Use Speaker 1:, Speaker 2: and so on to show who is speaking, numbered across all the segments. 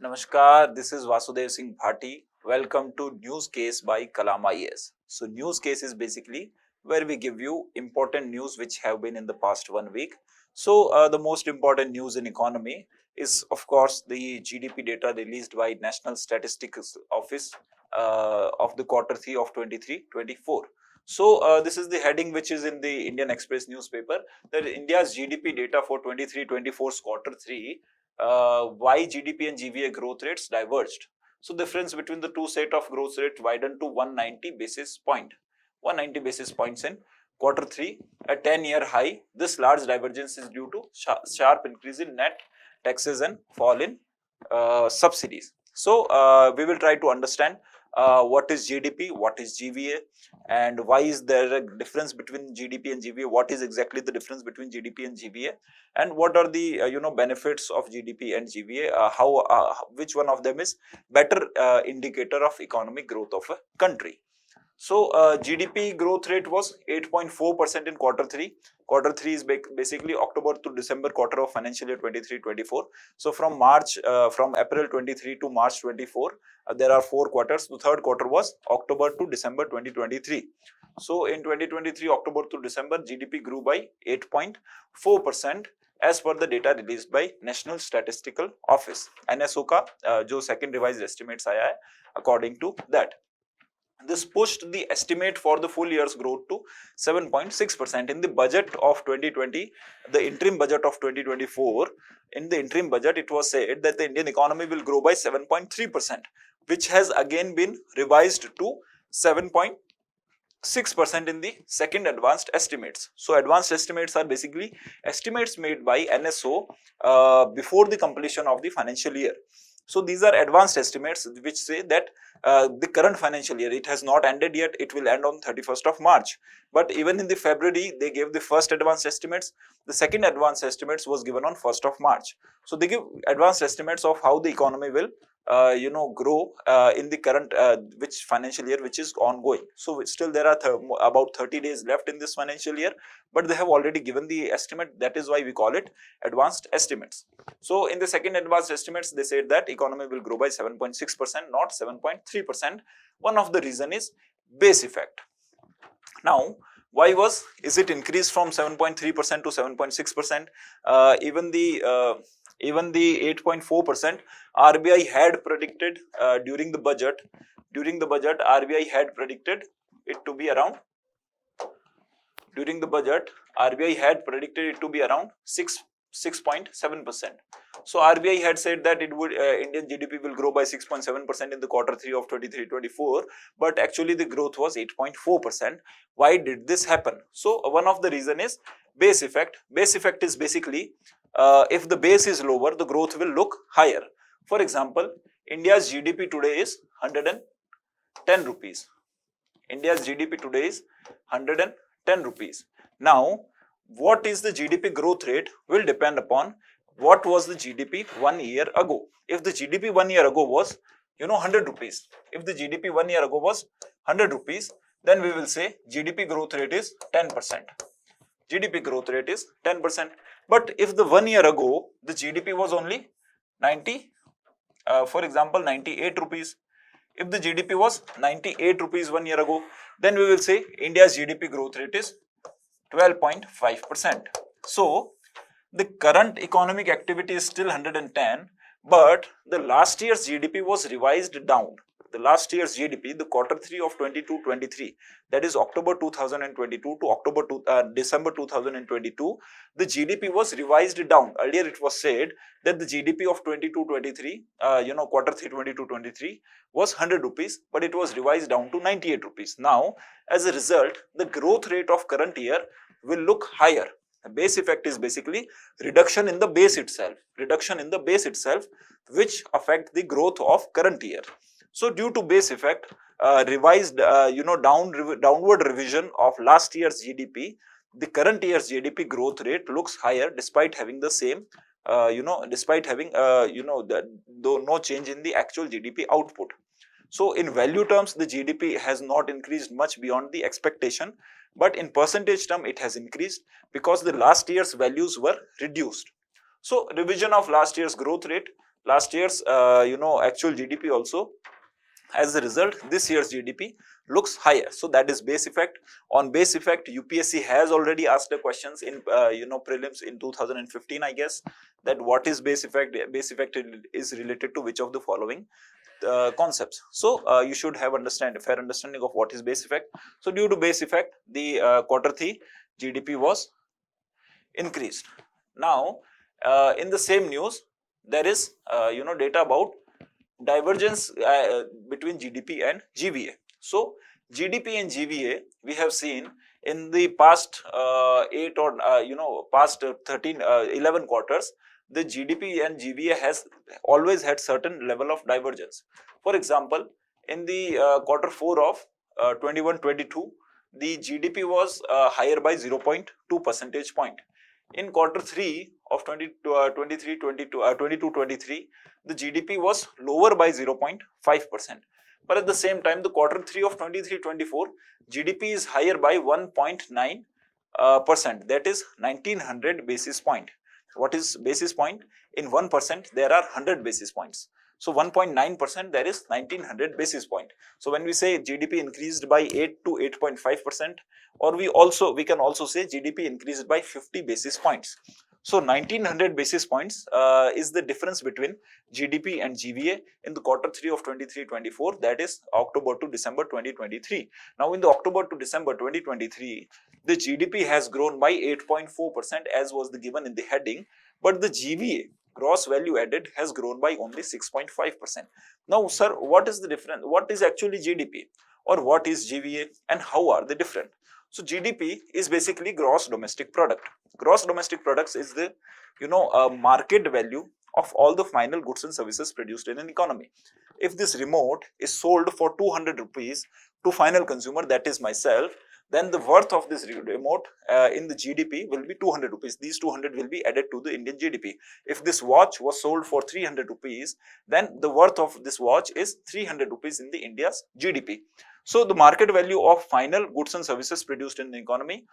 Speaker 1: Namaskar, this is Vasudev Singh Bhati. Welcome to NewsKase by Kalam IAS. So NewsKase is basically where we give you important news which have been in the past 1 week. So the most important news in economy is of course the GDP data released by National Statistics Office of the quarter 3 of 23-24. So this is the heading which is in the Indian Express newspaper, that India's GDP data for 23-24's quarter 3, why GDP and GVA growth rates diverged. So difference between the two set of growth rate widened to 190 basis point. 190 basis points in quarter 3, a 10-year high. This large divergence is due to sharp increase in net taxes and fall in subsidies. So we will try to understand what is GDP, what is GVA, and why is there a difference between GDP and GVA, what is exactly the difference between GDP and GVA, and what are the benefits of GDP and GVA, which one of them is better indicator of economic growth of a country. So GDP growth rate was 8.4% in quarter 3. Quarter 3 is basically October to December quarter of financial year 23-24. So from April 23 to March 24, there are 4 quarters. The third quarter was October to December 2023. So in 2023, October to December, GDP grew by 8.4% as per the data released by National Statistical Office. NSO का जो second revised estimates आया है, according to that. This pushed the estimate for the full year's growth to 7.6%. In the budget of 2020, the interim budget of 2024, in the interim budget, it was said that the Indian economy will grow by 7.3%, which has again been revised to 7.6% in the second advanced estimates. So advanced estimates are basically estimates made by NSO before the completion of the financial year. So these are advanced estimates which say that the current financial year, it has not ended yet, it will end on 31st of March. But even in the February, they gave the first advanced estimates. The second advanced estimates was given on 1st of March. So they give advanced estimates of how the economy will grow in the current which financial year which is ongoing. So still there are about 30 days left in this financial year, but they have already given the estimate. That is why we call it advanced estimates. So in the second advanced estimates, they said that economy will grow by 7.6%, not 7.3%. One of the reason is base effect. Now, why is it increased from 7.3% to 7.6%? Even the 8.4% RBI had predicted during the budget. During the budget, RBI had predicted it to be around. During the budget, RBI had predicted it to be around 6.7%. So RBI had said that it would Indian GDP will grow by 6.7% in the quarter 3 of 23-24, but actually the growth was 8.4%. Why did this happen? So one of the reason is base effect. Base effect is basically if the base is lower, the growth will look higher. For example, India's GDP today is 110 rupees. India's GDP today is 110 rupees. Now, what is the GDP growth rate will depend upon what was the GDP 1 year ago. If the GDP 1 year ago was 100 rupees, if the GDP 1 year ago was 100 rupees, then we will say GDP growth rate is 10%. GDP growth rate is 10%. But if the 1 year ago the GDP was only 90, for example 98 rupees, if the GDP was 98 rupees 1 year ago, then we will say India's GDP growth rate is 12.5%. So the current economic activity is still 110, but the last year's GDP was revised down. The last year's GDP, the quarter 3 of 22-23, that is October 2022 to December 2022, the GDP was revised down. Earlier it was said that the GDP of 22-23, quarter 3 22-23 was 100 rupees, but it was revised down to 98 rupees. Now, as a result, the growth rate of current year will look higher. The base effect is basically reduction in the base itself. Reduction in the base itself, which affect the growth of current year. So due to base effect, revised, downward revision of last year's GDP, the current year's GDP growth rate looks higher despite having the same, despite having, though no change in the actual GDP output. So in value terms, the GDP has not increased much beyond the expectation, but in percentage term, it has increased because the last year's values were reduced. So revision of last year's growth rate last year's actual GDP also. As a result, this year's GDP looks higher. So that is base effect. On base effect, UPSC has already asked the questions in prelims in 2015, I guess, that what is base effect. Base effect is related to which of the following concepts. So you should have a fair understanding of what is base effect. So due to base effect, the quarter 3 GDP was increased. Now in the same news, there is data about divergence between GDP and GVA. So GDP and GVA, we have seen in the past 8 or past 13 11 quarters, the GDP and GVA has always had certain level of divergence. For example, in the quarter 4 of 21-22, the GDP was higher by 0.2 percentage point. In quarter 3 of 22-23, the GDP was lower by 0.5%. But at the same time, the quarter 3 of 23-24, GDP is higher by 1.9%. That is 1900 basis point. What is basis point? In 1%, there are 100 basis points. So 1.9%, there is 1900 basis point. So when we say GDP increased by 8 to 8.5%, or we can also say GDP increased by 50 basis points. So 1900 basis points is the difference between GDP and GVA in the quarter 3 of 23-24, that is October to December 2023. Now in the October to December 2023, the GDP has grown by 8.4% as was the given in the heading, but the GVA, gross value added, has grown by only 6.5%. Now sir, what is the difference? What is actually GDP or what is GVA and how are they different? So GDP is basically gross domestic product. Gross domestic products is the market value of all the final goods and services produced in an economy. If this remote is sold for 200 rupees to final consumer, that is myself, then the worth of this remote in the GDP will be 200 rupees. These 200 will be added to the Indian GDP. If this watch was sold for 300 rupees, then the worth of this watch is 300 rupees in the India's GDP. So the market value of final goods and services produced in the economy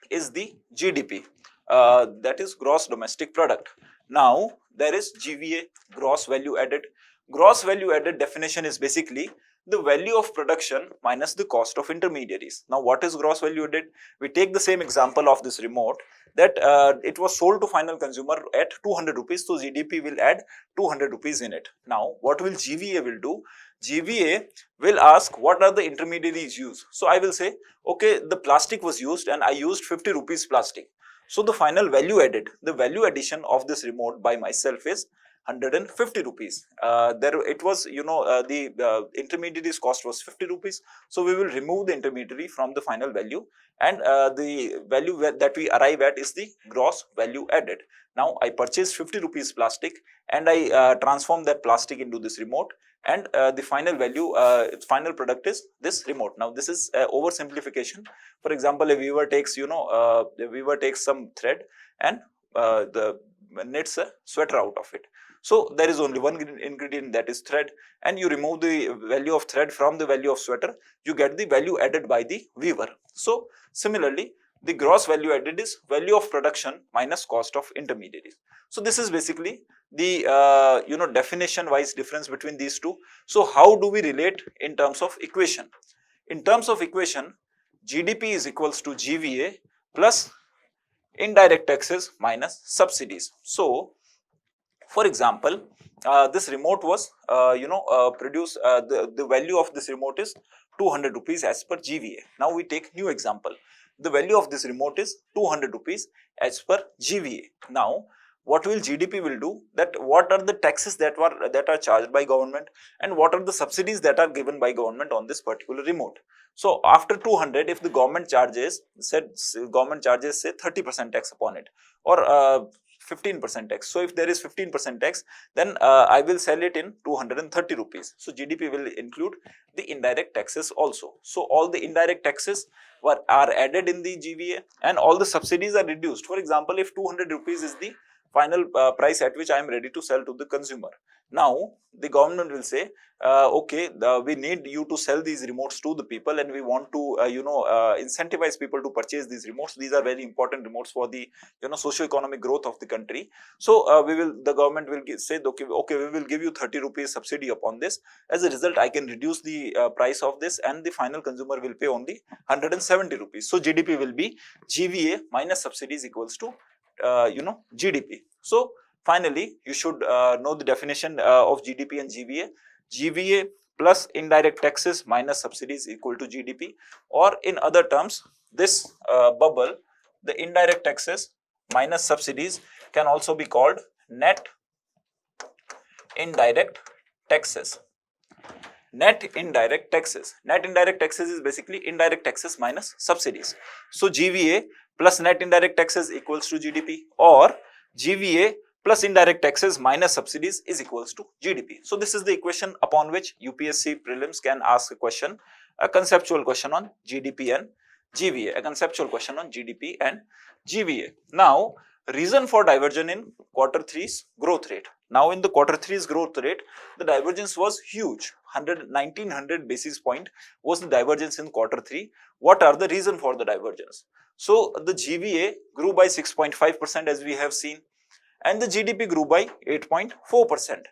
Speaker 1: is the GDP, that is gross domestic product. Now there is GVA, gross value added. Gross value added definition is basically the value of production minus the cost of intermediaries. Now what is gross value added? We take the same example of this remote, that it was sold to final consumer at 200 rupees, so GDP will add 200 rupees in it. Now what will GVA will do? GVA will ask what are the intermediaries used. So I will say, okay, the plastic was used and I used 50 rupees plastic. So the final value added, the value addition of this remote by myself is 150 rupees. There it was, the intermediary's cost was 50 rupees. So we will remove the intermediary from the final value, and the value that we arrive at is the gross value added. Now I purchased 50 rupees plastic and I transform that plastic into this remote, and the final value, final product is this remote. Now this is oversimplification. For example, a viewer takes, some thread and knits a sweater out of it. So there is only one ingredient, that is thread, and you remove the value of thread from the value of sweater, you get the value added by the weaver. So similarly, the gross value added is value of production minus cost of intermediaries. So this is basically the definition wise difference between these two. So how do we relate in terms of equation? In terms of equation, GDP is equals to GVA plus indirect taxes minus subsidies. So for example, this remote was produced, the value of this remote is 200 rupees as per GVA. Now we take new example. The value of this remote is 200 rupees as per GVA. Now what will GDP will do, that what are the taxes that are charged by government and what are the subsidies that are given by government on this particular remote. So after 200, if the government charges say 30% tax upon it, or 15% tax. So if there is 15% tax, then I will sell it in 230 rupees. So GDP will include the indirect taxes also. So all the indirect taxes are added in the GVA and all the subsidies are reduced. For example, if 200 rupees is the final price at which I am ready to sell to the consumer. Now the government will say, okay, we need you to sell these remotes to the people, and we want to incentivize people to purchase these remotes. These are very important remotes for the socio-economic growth of the country. So the government will say, okay, we will give you 30 rupees subsidy upon this. As a result, I can reduce the price of this, and the final consumer will pay only 170 rupees. So GDP will be GVA minus subsidies equals to GDP. So finally, you should know the definition of GDP and GVA. GVA plus indirect taxes minus subsidies equal to GDP, or in other terms, this bubble, the indirect taxes minus subsidies, can also be called net indirect taxes. Net indirect taxes. Net indirect taxes is basically indirect taxes minus subsidies. So GVA plus net indirect taxes equals to GDP, or GVA plus indirect taxes minus subsidies is equals to GDP. So this is the equation upon which UPSC Prelims can ask a question, a conceptual question on GDP and GVA, a conceptual question on GDP and GVA. Now, reason for divergence in quarter 3's growth rate. Now in the quarter 3's growth rate, the divergence was huge. 1900 basis point was the divergence in quarter 3. What are the reason for the divergence? So the GVA grew by 6.5% as we have seen, and the GDP grew by 8.4%.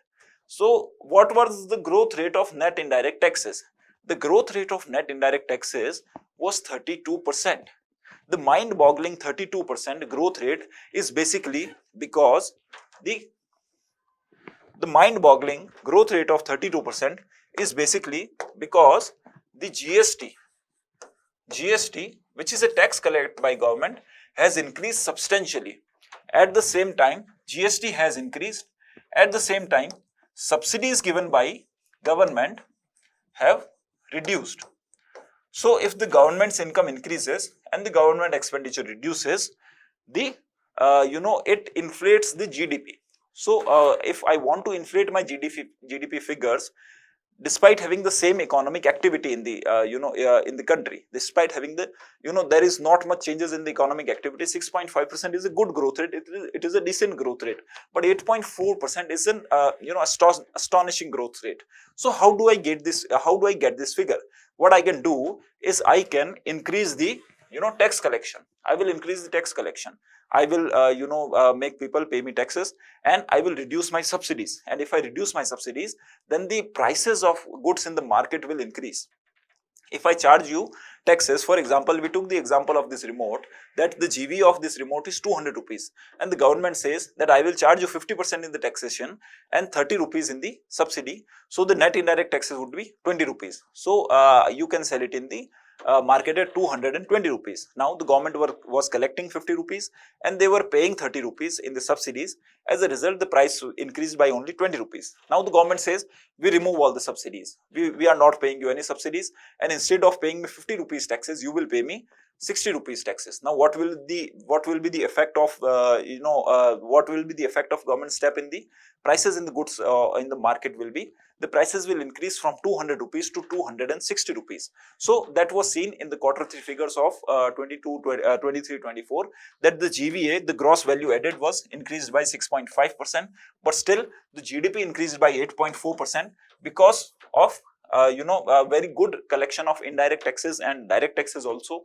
Speaker 1: So what was the growth rate of net indirect taxes? The growth rate of net indirect taxes was 32%. The mind-boggling 32% growth rate is basically because the mind-boggling growth rate of 32% is basically because the GST, which is a tax collected by government, has increased substantially. At the same time, GST has increased. At the same time, subsidies given by government have reduced. So if the government's income increases and the government expenditure reduces, it inflates the GDP. So if I want to inflate my GDP figures, despite having the same economic activity in the in the country, despite having the there is not much changes in the economic activity, 6.5% is a good growth rate. It is a decent growth rate, but 8.4% is an astonishing growth rate. So how do I get this? How do I get this figure? What I can do is I can increase the tax collection. I will increase the tax collection. I will make people pay me taxes, and I will reduce my subsidies. And if I reduce my subsidies, then the prices of goods in the market will increase. If I charge you taxes, for example, we took the example of this remote, that the GV of this remote is 200 rupees, and the government says that I will charge you 50% in the taxation and 30 rupees in the subsidy. So the net indirect taxes would be 20 rupees. So you can sell it in the market at 220 rupees. Now the government was collecting 50 rupees and they were paying 30 rupees in the subsidies. As a result, the price increased by only 20 rupees. Now the government says, we remove all the subsidies. We are not paying you any subsidies, and instead of paying me 50 rupees taxes, you will pay me 60 rupees taxes. Now what will be the effect of what will be the effect of government step in the prices in the goods in the market will be, the prices will increase from 200 rupees to 260 rupees. So that was seen in the quarter 3 figures of 23-24, that the GVA, the gross value added, was increased by 6.5%, but still the GDP increased by 8.4% because of a very good collection of indirect taxes, and direct taxes also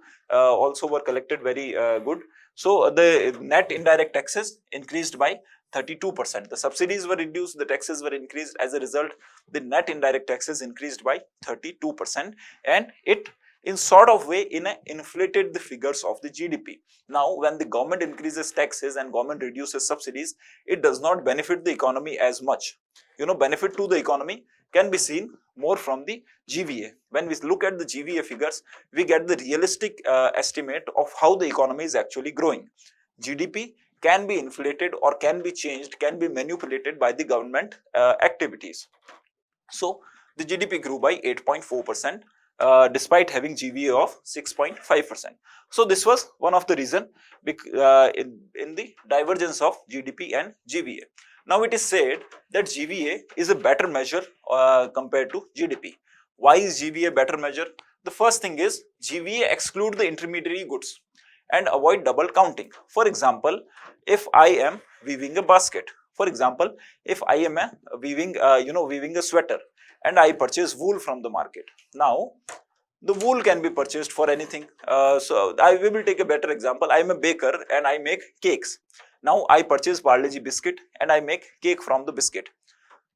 Speaker 1: were collected very good. So the net indirect taxes increased by 32%. The subsidies were reduced, the taxes were increased. As a result, the net indirect taxes increased by 32%, and it in sort of way inflated the figures of the GDP. Now when the government increases taxes and government reduces subsidies, it does not benefit the economy as much. Benefit to the economy can be seen more from the GVA. When we look at the GVA figures, we get the realistic estimate of how the economy is actually growing. GDP can be inflated or can be changed, can be manipulated by the government activities. So the GDP grew by 8.4%. Despite having GVA of 6.5%. So this was one of the reason in the divergence of GDP and GVA. Now it is said that GVA is a better measure compared to GDP. Why is GVA a better measure? The first thing is GVA exclude the intermediary goods, and avoid double counting. For example, if I am weaving a basket, for example, if I am weaving a sweater and I purchase wool from the market. Now, the wool can be purchased for anything. We will take a better example. I am a baker and I make cakes. Now, I purchase Parle-G biscuit and I make cake from the biscuit.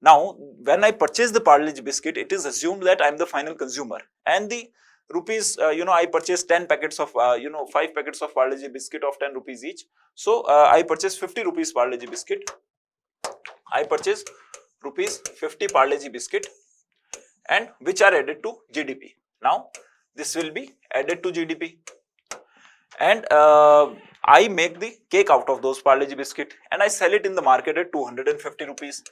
Speaker 1: Now, when I purchase the Parle-G biscuit, it is assumed that I am the final consumer, and the rupees, I purchase 10 packets of, 5 packets of Parle-G biscuit of 10 rupees each. So, I purchase 50 rupees Parle-G biscuit. I purchase rupees 50 Parle-G biscuit, and which are added to GDP. Now, this will be added to GDP, and I make the cake out of those Parle-G biscuit and I sell it in the market at 250 rupees.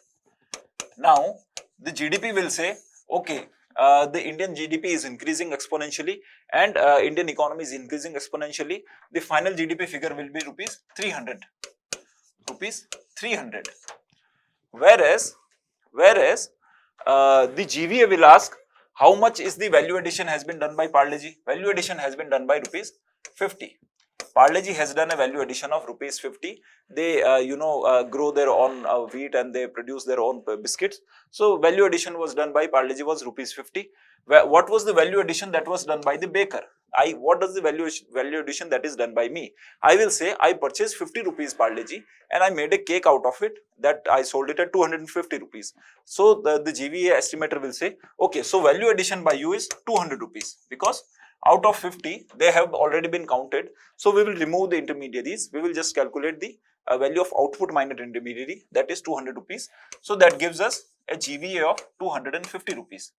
Speaker 1: Now, the GDP will say, okay, the Indian GDP is increasing exponentially and Indian economy is increasing exponentially. The final GDP figure will be rupees 300. Rupees 300. Whereas the GVA will ask, how much is the value addition has been done by Parle-G? Value addition has been done by rupees 50. Parle-G has done a value addition of rupees 50. They grow their own wheat and they produce their own biscuits. So value addition was done by Parle-G was rupees 50. What was the value addition that was done by the baker? What does the value addition that is done by me? I will say I purchased 50 rupees Parle-G and I made a cake out of it that I sold it at 250 rupees. So the GVA estimator will say, okay, so value addition by you is 200 rupees because out of 50, they have already been counted. So we will remove the intermediaries. We will just calculate the value of output minus intermediary, that is 200 rupees. So that gives us a GVA of 250 rupees.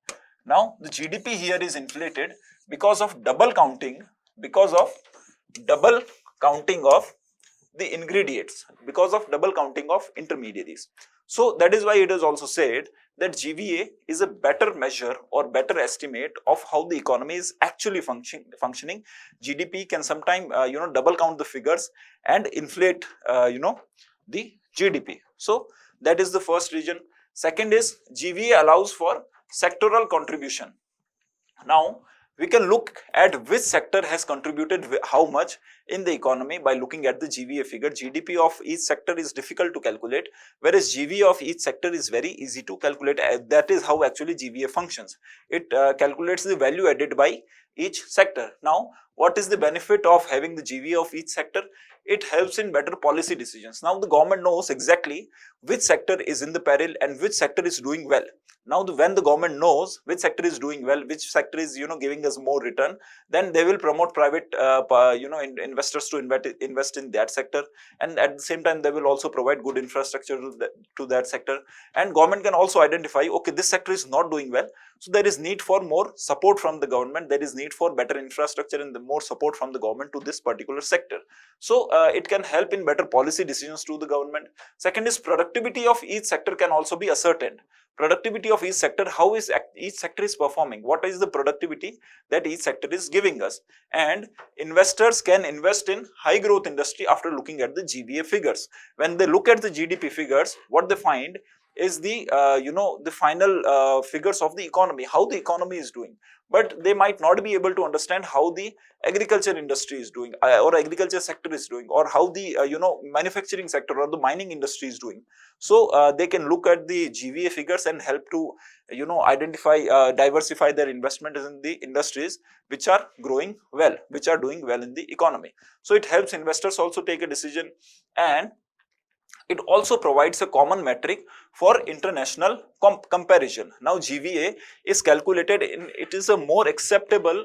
Speaker 1: Now the GDP here is inflated because of double counting, of the ingredients, because of double counting of intermediaries. So that is why it is also said that GVA is a better measure or better estimate of how the economy is actually functioning. GDP can sometimes double count the figures and inflate the GDP. So that is the first reason. Second is GVA allows for sectoral contribution. Now we can look at which sector has contributed how much in the economy by looking at the GVA figure. GDP of each sector is difficult to calculate, whereas GVA of each sector is very easy to calculate. That is how actually GVA functions. It calculates the value added by each sector. Now, what is the benefit of having the GVA of each sector? It helps in better policy decisions. Now, the government knows exactly which sector is in the peril and which sector is doing well. Now, when the government knows which sector is doing well, which sector is giving us more return, then they will promote private investors to invest in that sector, and at the same time they will also provide good infrastructure to that sector. And government can also identify, okay, this sector is not doing well, so there is need for more support from the government. There is need for better infrastructure and more support from the government to this particular sector. So it can help in better policy decisions to the government. Second is productivity of each sector can also be ascertained. Productivity of each sector, how is each sector is performing, what is the productivity that each sector is giving us. And investors can invest in high growth industry after looking at the GVA figures. When they look at the GDP figures, what they find is the the final figures of the economy, how the economy is doing, but they might not be able to understand how the agriculture industry is doing or agriculture sector is doing, or how the manufacturing sector or the mining industry is doing. So they can look at the GVA figures and help to identify, diversify their investment in the industries which are growing well, which are doing well in the economy. So it helps investors also take a decision, and it also provides a common metric for international comparison. Now GVA is calculated in, it is a more acceptable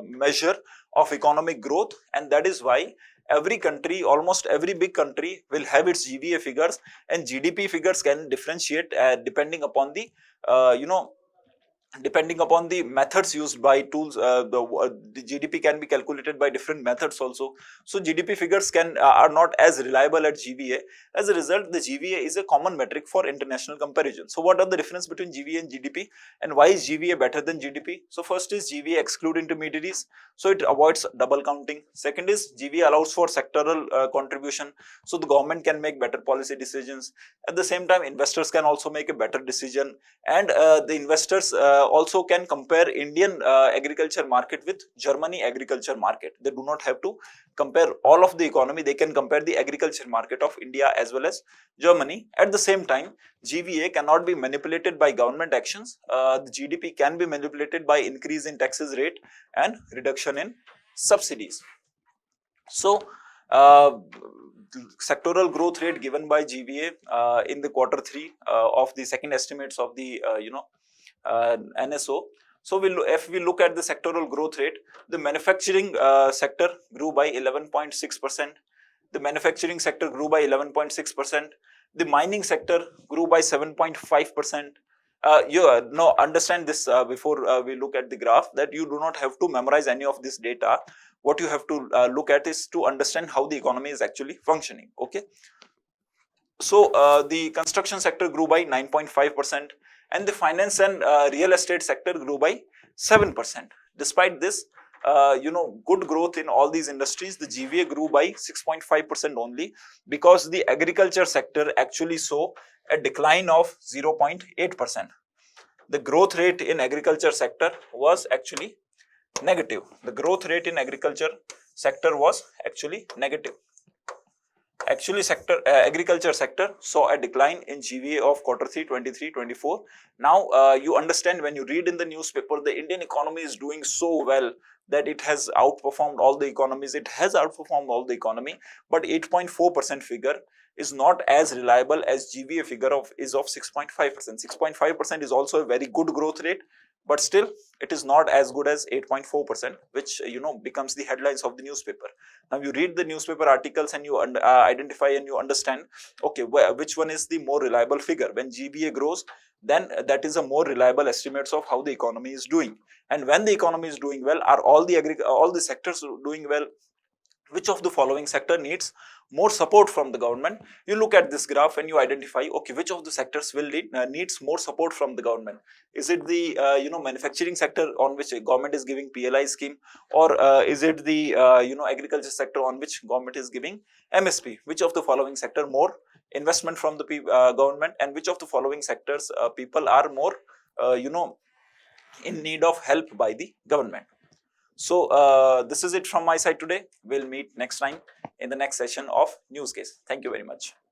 Speaker 1: measure of economic growth, and that is why every country, almost every big country will have its GVA figures, and GDP figures can differentiate depending upon the depending upon the methods used by tools. The GDP can be calculated by different methods also. So GDP figures are not as reliable as GVA. As a result, the GVA is a common metric for international comparison. So what are the difference between GVA and GDP, and why is GVA better than GDP? So first is GVA exclude intermediaries, so it avoids double counting. Second is GVA allows for sectoral contribution, so the government can make better policy decisions. At the same time, investors can also make a better decision, and the investors also can compare Indian agriculture market with Germany agriculture market. They do not have to compare all of the economy. They can compare the agriculture market of India as well as Germany. At the same time, GVA cannot be manipulated by government actions. The GDP can be manipulated by increase in taxes rate and reduction in subsidies. So, sectoral growth rate given by GVA in the quarter 3 of the second estimates of the NSO. So, if we look at the sectoral growth rate, the manufacturing sector grew by 11.6%. The manufacturing sector grew by 11.6%. The mining sector grew by 7.5%. You understand this before we look at the graph, that you do not have to memorize any of this data. What you have to look at is to understand how the economy is actually functioning. Okay. So the construction sector grew by 9.5%, and the finance and real estate sector grew by 7%. Despite this, good growth in all these industries, the GVA grew by 6.5% only, because the agriculture sector actually saw a decline of 0.8%. The growth rate in agriculture sector was actually negative. The growth rate in agriculture sector was actually negative. Actually, agriculture sector saw a decline in GVA of quarter 3 23-24. Now you understand, when you read in the newspaper, the Indian economy is doing so well that it has outperformed all the economies. It has outperformed all the economy, but 8.4% figure is not as reliable as GVA figure is of 6.5%. 6.5% is also a very good growth rate, but still it is not as good as 8.4%, which becomes the headlines of the newspaper. Now you read the newspaper articles and you identify and you understand, okay, which one is the more reliable figure. When GVA grows, then that is a more reliable estimates of how the economy is doing. And when the economy is doing well, are all the sectors doing well? Which of the following sector needs more support from the government? You look at this graph and you identify, okay, which of the sectors will needs more support from the government? Is it the manufacturing sector on which government is giving PLI scheme, or is it the agriculture sector on which government is giving MSP? Which of the following sector more investment from the government, and which of the following sectors people are more in need of help by the government? So this is it from my side today. We'll meet next time in the next session of NewsKase. Thank you very much.